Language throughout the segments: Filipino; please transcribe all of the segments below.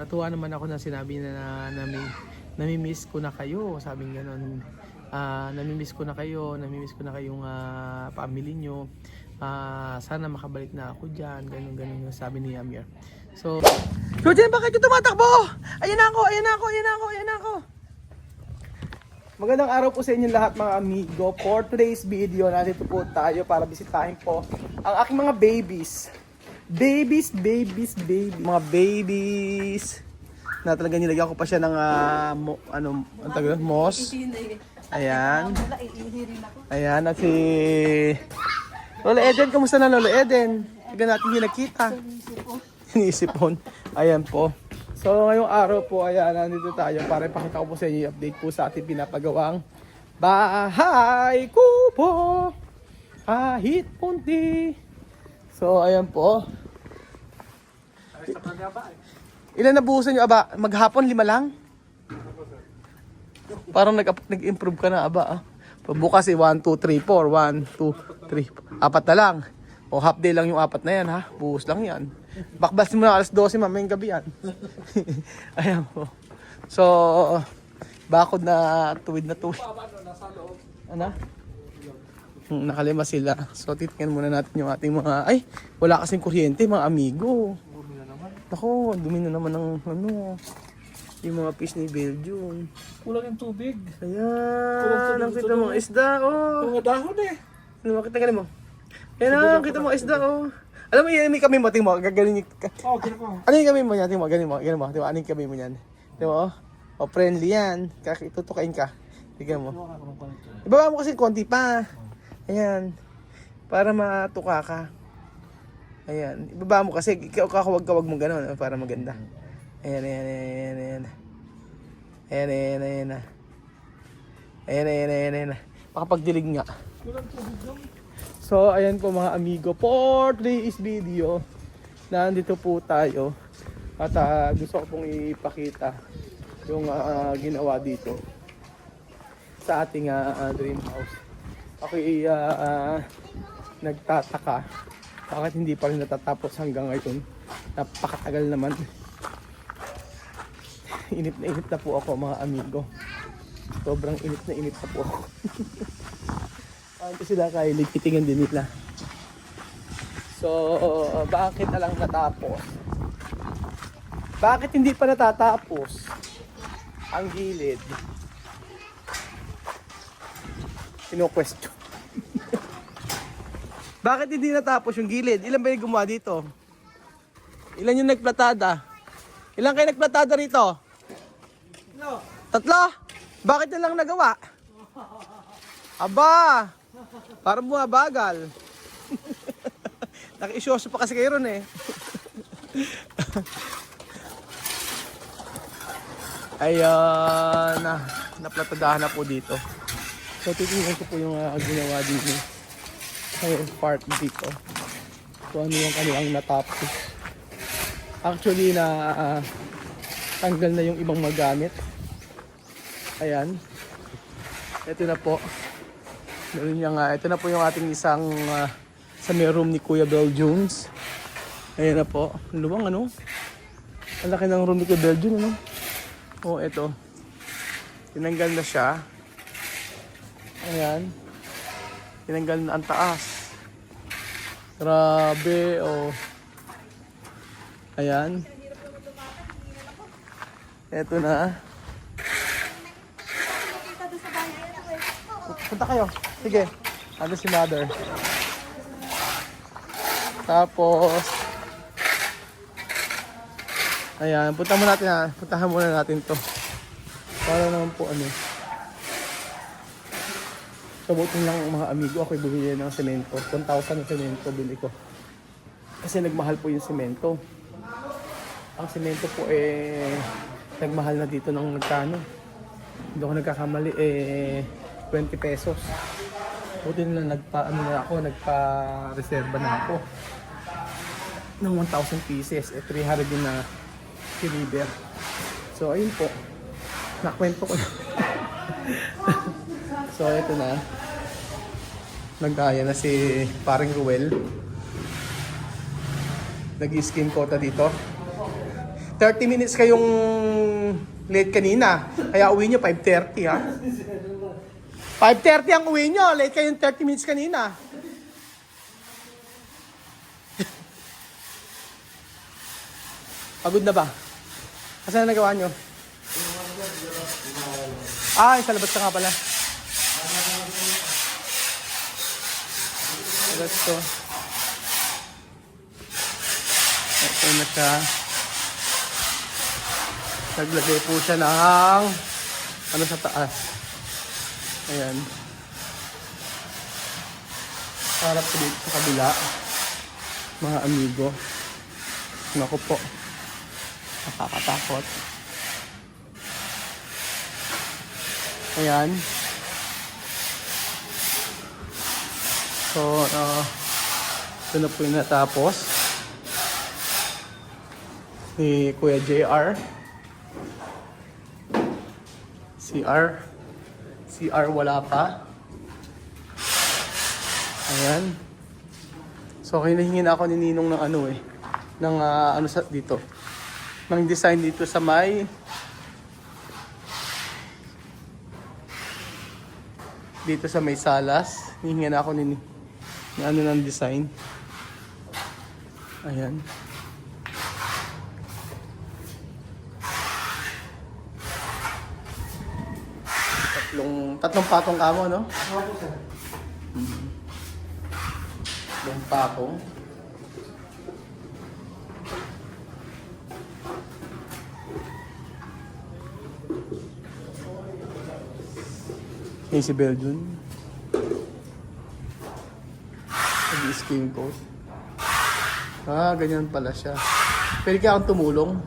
Natuwa naman ako na sinabi na nami-miss ko na kayo, sabing gano'n. Nami-miss ko na kayo, nami-miss ko na kayong family nyo. Sana makabalik na ako dyan, ganun yung sabi ni Amir. So Jen, bakit yung tumatakbo? Ayan na ako. Magandang araw po sa inyo lahat mga amigo. For today's video, nandito po tayo para bisitahin po ang aking mga babies. Mga babies. Na talaga nilagyan ko pa siya ng moss. Ayan. Ayan, at si Lola Eden, kamusta na Lola Eden? Tignan natin yung nakita. Inisipon. Ayan po. So ngayong araw po, ayan, nandito tayo para ipakita ko po sa inyo yung update po sa ating pinapagawang bahay kubo kahit punti. So ayan po. Ilan nabuhusan yung aba? Maghapon 5 lang? Parang nag-improve ka na aba. Bukas 1, 2, 3, 4. 1, 2, 3. 4 na lang. O half day lang yung 4 na yan ha. Buhos lang yan. Bakbas mo na alas 12 mamayang gabi yan. Ayan po. So, bakod na tuwid. Ano? Nakalima sila. So, titingnan muna natin yung ating mga... Ay, wala kasing kuryente mga amigo. Ako, dumi na naman ng yung mga fish ni Belgium. Kulang yung tubig. Ayan, nakita mo isda, oh. Mga dahon eh. Ano, makita ka mo? Ayan na, nakita mo isda, oh. Alam mo, yan, may kami mo, tingin mo, gagaling Oo, ganun ko. ano yung kami mo yan, tingin mo, galing mo, tingin mo, ano yung kami mo yan? Tingin mo, oh, friendly yan, tutukain ka. Tingnan mo. Ibaba mo kasi konti pa. Ayan, para matuka ka. Ayan, ibaba mo kasi, kakawag mong gano'n, para maganda. Ayan. Ayan. Makapagdilig nga. So, ayan po mga amigo. For today's video, nandito po tayo. At gusto ko pong ipakita yung ginawa dito sa ating dream house. Ako nagtataka bakit hindi pa rin natatapos hanggang ngayon. Napakatagal naman. Init na po ako mga amigo. Sobrang init na po ako. Ito sila Kylie, titingin din nila. So, bakit na lang natapos? Bakit hindi pa natatapos ang gilid? Kino-question. Bakit hindi natapos yung gilid? Ilan ba yung gumawa dito? Ilan yung nagplatada? Ilan kayo nagplatada rito? 3? Bakit na lang nagawa? Aba! Parang bumabagal. Naki-isyoso pa kasi kayo ron eh. Ayan. Naplatadahan na po dito. So titingnan ko po yung ginawa dito. Yung part dito. So ano yung kanilang natapos. Actually tanggal na yung ibang magamit. Ayan. Ito na po. Meron niya nga. Ito na po yung ating isang sa may room ni Kuya Bel Jones. Ayan na po. Luwang ano? Ang laki ng room ni Kuya Bel Jones ano? Oh, ito. Tinanggal na siya. Ayan. Tinanggal na ang taas. Grabe, oh. Ayan. Ito na. Punta kayo. Sige. Ano si mother? Tapos ayan, puntahan muna natin to. Para naman po ano. Sabutin lang mga amigo, ako'y bumili ng semento. 1,000 ng semento bili ko. Kasi nagmahal po yung semento. Ang semento po nagmahal na dito ng nagkano. Hindi ako nagkakamali 20 pesos. Buti na nagpa-reserva na ako ng 1,000 pieces. 300 din na deliver. So ayun po. Nakwento ko na. So ito na. Nagkaya na si paring Ruel. Nag-skin coat dito. 30 minutes kayong late kanina. Kaya uwi nyo 5:30 ha. 5:30 ang uwi nyo. Late kayong 30 minutes kanina. Pagod na ba? Kasi na nagawa nyo? Sa labas ka nga pala. Labas to. Ito na siya. Naglagay po siya ng ano sa taas. Ayan. Harap ko dito sa kabila. Mga amigo. Naku po. Nakakatakot. Ayan. So, ito na po yung natapos. Ni Kuya JR. CR wala pa. Ayan. So, hinahingin ako ni Ninong ng ano ng ano sa dito. Ng design dito sa may salas. Hinihingan ako ni ano ng design. Ayan. Tatlong patong kamo, no? Opo, sir. Tatlong patong. Yung si Belgium. Nag-skin coat. Ganyan pala siya. Pwede kaya akong tumulong.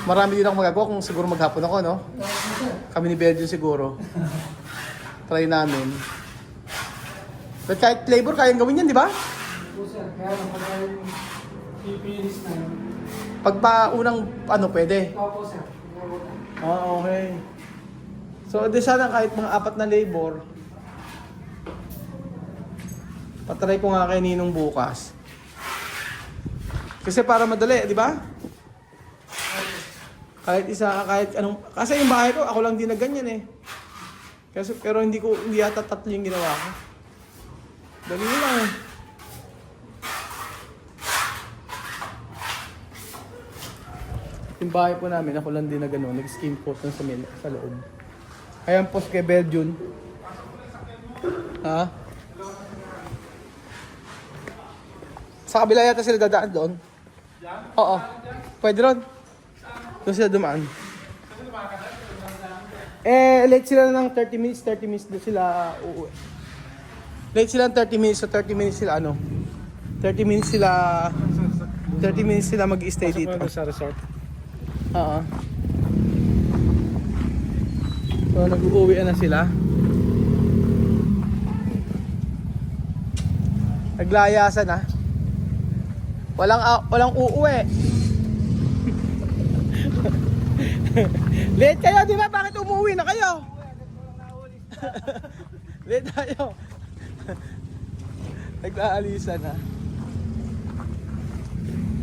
Marami din akong magagawa kung siguro maghapon ako, no? Kami ni Belgium siguro. Try namin. But kahit labor, kayang gawin yan, di ba? Opo, sir. Kaya lang pag yung pipilis na yun. Pag pa unang ano, pwede. Opo, sir. Okay. So, di sana kahit mga 4 na labor. Patry ko nga kay Ninong bukas. Kasi para madali, di ba? Kahit isa, kahit anong... Kasi yung bahay ko, ako lang din na ganyan eh. Kasi, pero hindi yata 3 yung ginawa ko. Dali lang eh. Yung bahay po namin, ako lang din na gano'n. Nag-skin coat sa loob. Ayan po kay Belgium. Ha? Sa kabila yata sila dadaan doon. Oo. Pwede ron. Doon sila dumaan. Late sila ng 30 minutes. 30 minutes doon sila uuwi. Late sila ng 30 minutes. So 30 minutes sila 30 minutes sila mag-stay dito. Sa resort. Oo. So nag-uuwi na sila. Naglayasan na. Walang uuwi. Late kayo, di ba? Bakit umuwi na kayo? Late tayo. Naglaalisan na.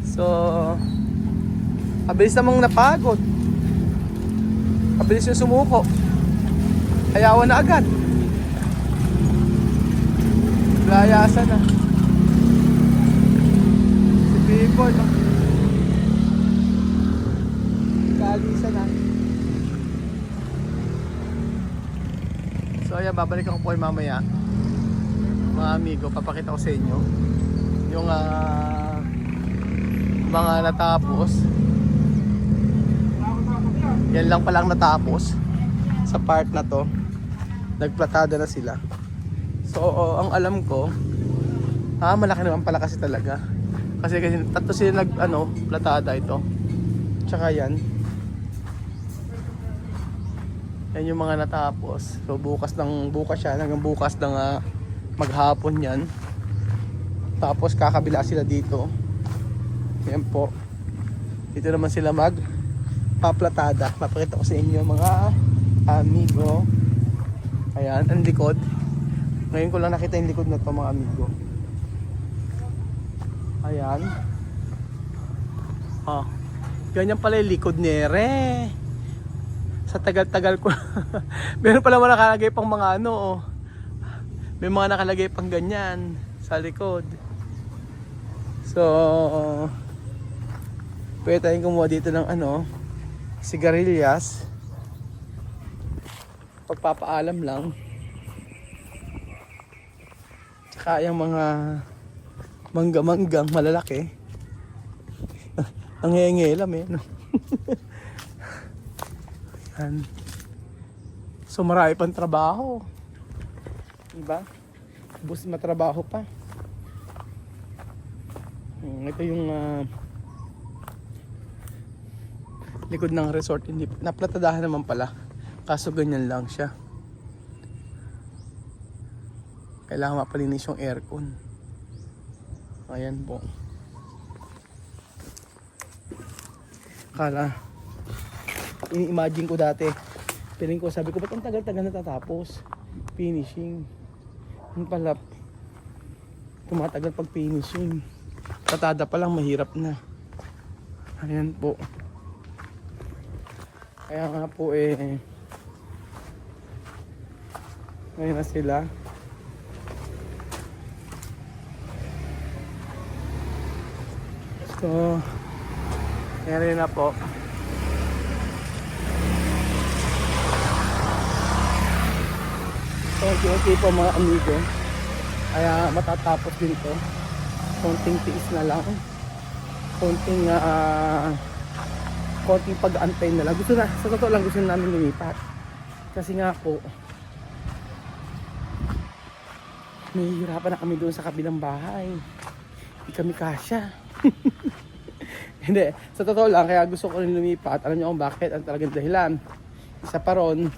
So, abilis namang napagod. Abilis yung sumuko. Ayawan na agad. Layasan na. Si People, no? Kaalisan na. So ayan, babalikan ko po kayo mamaya. Mga amigo, papakita ko sa inyo yung mga natapos. Yan lang palang natapos sa part na to. Nagplatada na sila. So ang alam ko, malaki naman pala kasi talaga. Kasi tatlo sila platada ito. Tsaka yan. Yan yung mga natapos. So bukas yan, hanggang bukas ng maghapon yan. Tapos kakabila sila dito. Yan po. Dito naman sila paplatada. Papakita ko sa inyo mga amigo. Ayan, ang likod. Ngayon ko lang nakita yung likod na to, mga amigo. Ayan. Oh. Ganyan pala yung likod nere. Sa tagal-tagal ko. Meron pala mga nakalagay pang mga ano. Oh. May mga nakalagay pang ganyan sa likod. So, pwede tayong kumuha dito ng ano, sigarilyas. Pagpapaalam lang. Tsaka yung mga mangga-manggang malalaki. Nangyayangyalam eh. No? Yan. So marami pang trabaho. Diba? Bus matrabaho pa. Ito yung likod ng resort. Hindi, naplatadahan naman pala. Kaso ganyan lang siya. Kailangan mapalinis yung aircon. Ayan po. Kala, ini-imagine ko dati. Piling ko, sabi ko, ba't ang tagal-tagal natatapos? Finishing. Yung pala, tumatagal pag finishing. Tatada pa lang, mahirap na. Ayan po. Kaya nga po ngayon na sila. So, meron na po. So, unti-unti po mga amigo. Kaya matatapos din to. Konting tiis na lang. Konting pag-antay na lang. Gusto na, sa totoo lang gusto namin lumipat. Kasi nga po, nahihirapan na kami doon sa kabilang bahay. Hindi kami kasya. Hindi, sa totoo lang, kaya gusto ko rin lumipat. Alam niyo kung bakit, ang talagang dahilan. Isa pa ron,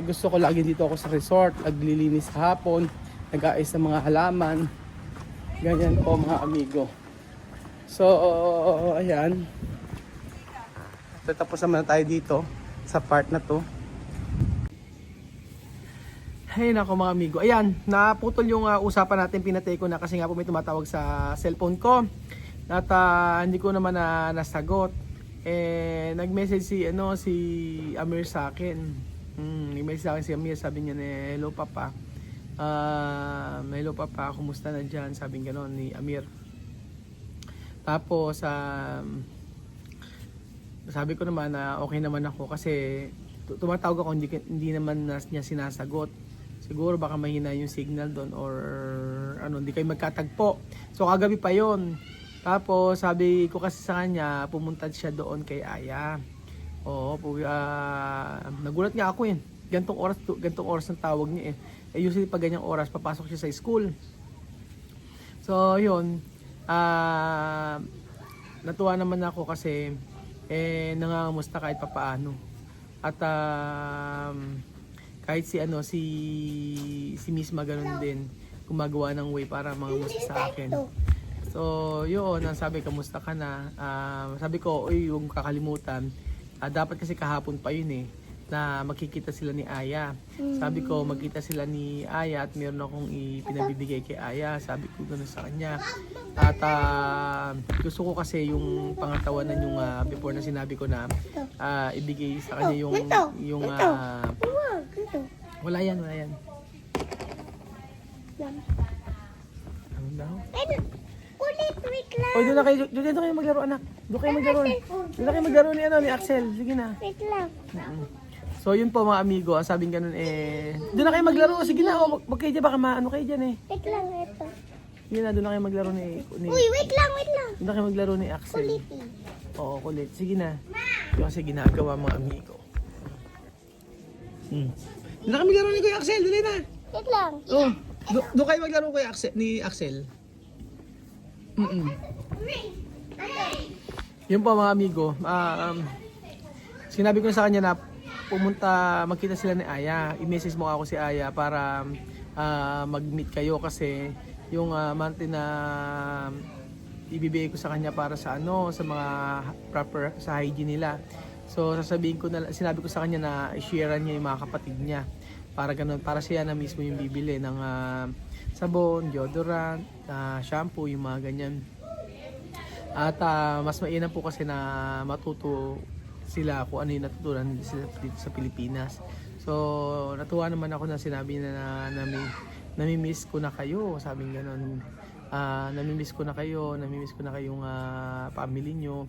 gusto ko lagi dito ako sa resort, naglilinis sa hapon, nag-aayos ng mga halaman. Ganyan po mga amigo. So, ayan. Tapos naman na tayo dito sa part na to. Hey nako mga amigo. Ayan, naputol yung usapan natin, pinatay ko na kasi nga po may tumatawag sa cellphone ko. At hindi ko naman nasagot. Nag-message si Amir sa akin. Nag-message sa akin si Amir, sabi niya hello papa. Hello papa, kumusta na diyan? Sabi gano'n ni Amir. Tapos sabi ko naman na okay naman ako kasi tumatawag ako, hindi naman niya sinasagot. Siguro baka mahina yung signal doon or hindi kayo magkatagpo. So kagabi pa yon. Tapos sabi ko kasi sa kanya, pumunta siya doon kay Aya. Oo, nagulat nga ako gantong oras ng tawag niya eh. Usually pag ganyang oras, papasok siya sa school. So yun, natuwa naman ako kasi nangangamusta kahit papaano. At kahit si Miss Maganon din gumagawa ng way para mangamusta sa akin. So yun, sabi kamusta ka na. Sabi ko, huwag kakalimutan. Dapat kasi kahapon pa yun na makikita sila ni Aya. Sabi ko magkita sila ni Aya at meron akong ipinabibigay kay Aya. Sabi ko gano'n sa kanya. At gusto ko kasi yung pangatawanan yung before na sinabi ko na ibigay sa kanya yung wala yan. Ano daw? Kulit, wait lang. Doon na kayo maglaro anak. Doon kayo maglaro ni Axel. Sige na. Wait lang. So yun po mga amigo, sabing ganun doon na kayo maglaro. Sige na, wag kayo dyan, baka maano kayo dyan Wait lang, ito. Sige na, doon na kayo maglaro ni Uy, wait lang. doon na kayo maglaro ni Axel. Kulit Oo, kulit. Sige na. Yung kasi ginagawa mga amigo. Doon na kayo maglaro ni Kuya Axel, dali na. Wait lang. Oh, doon kayo maglaro ni Axel. Yun po mga amigo, sinabi ko sa kanya na magkita sila ni Aya. I-message mo ako si Aya para mag-meet kayo kasi yung monthly na ibibigay ko sa kanya para sa sa mga proper sa hygiene nila. So sinabi ko sa kanya na i-share niya yung mga kapatid niya para ganun, para siya na mismo yung bibili ng sabon, deodorant, shampoo, yung mga ganyan. At mas mainam po kasi na matuto sila kung ano yung natutunan sila dito sa Pilipinas. So, natuwa naman ako na sinabi na nami-miss ko na kayo, sabing gano'n. Nami-miss ko na kayo, nami-miss ko na kayong family nyo.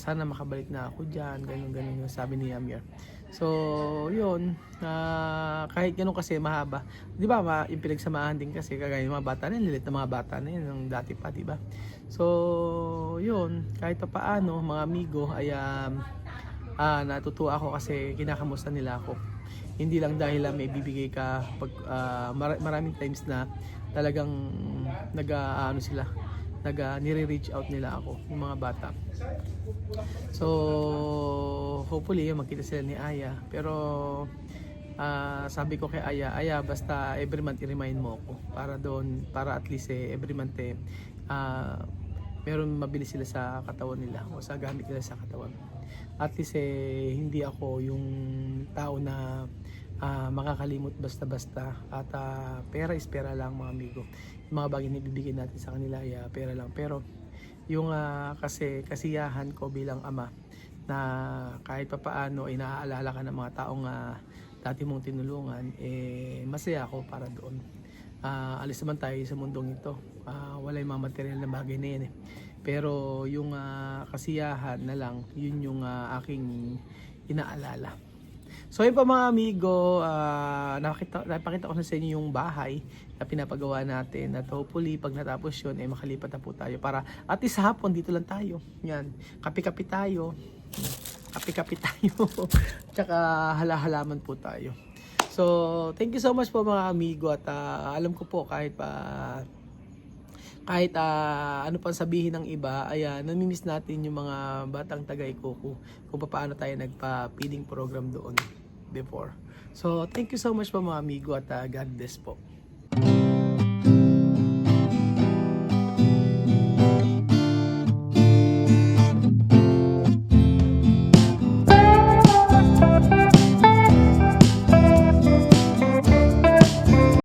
Sana makabalik na ako dyan, ganun yung sabi ni Amir. So, yun, kahit ganun kasi mahaba. Di ba, yung pinagsamahan din kasi kagaya ng mga bata na yun, lilit na mga bata na yun, ng dati pa, di ba? So, yun, kahit pa paano, mga amigo, ay natutuwa ako kasi kinakamusta nila ako. Hindi lang dahil may bibigay ka pag maraming times na talagang sila nire-reach out nila ako, yung mga bata. So hopefully magkita sila ni Aya, pero sabi ko kay Aya basta every month i-remind mo ako para at least every month meron mabili sila sa katawan nila o sa gamit nila sa katawan. At least hindi ako yung tao na makakalimot basta-basta at pera is pera lang mga amigo. Yung mga bagay na ibibigay natin sa kanila ay pera lang, pero yung kasi kasiyahan ko bilang ama na kahit papaano ay naaalala ka ng mga taong dati mong tinulungan, masaya ako para doon. Alis naman tayo sa mundong ito, wala yung mga material na bagay na yan pero yung kasiyahan na lang, yun yung aking inaalala. So yun pa mga amigo, napakita ko na sa inyo yung bahay na pinapagawa natin at hopefully pag natapos yun makalipat na po tayo para at least hapon dito lang tayo. Yan, kape-kape tayo tsaka hala-halaman po tayo. So thank you so much po mga amigo at alam ko po kahit ano pang sabihin ng iba, namimiss natin yung mga batang Tagaykuku kung paano tayo nagpa-feeding program doon before. So, thank you so much po mga amigo at God bless po.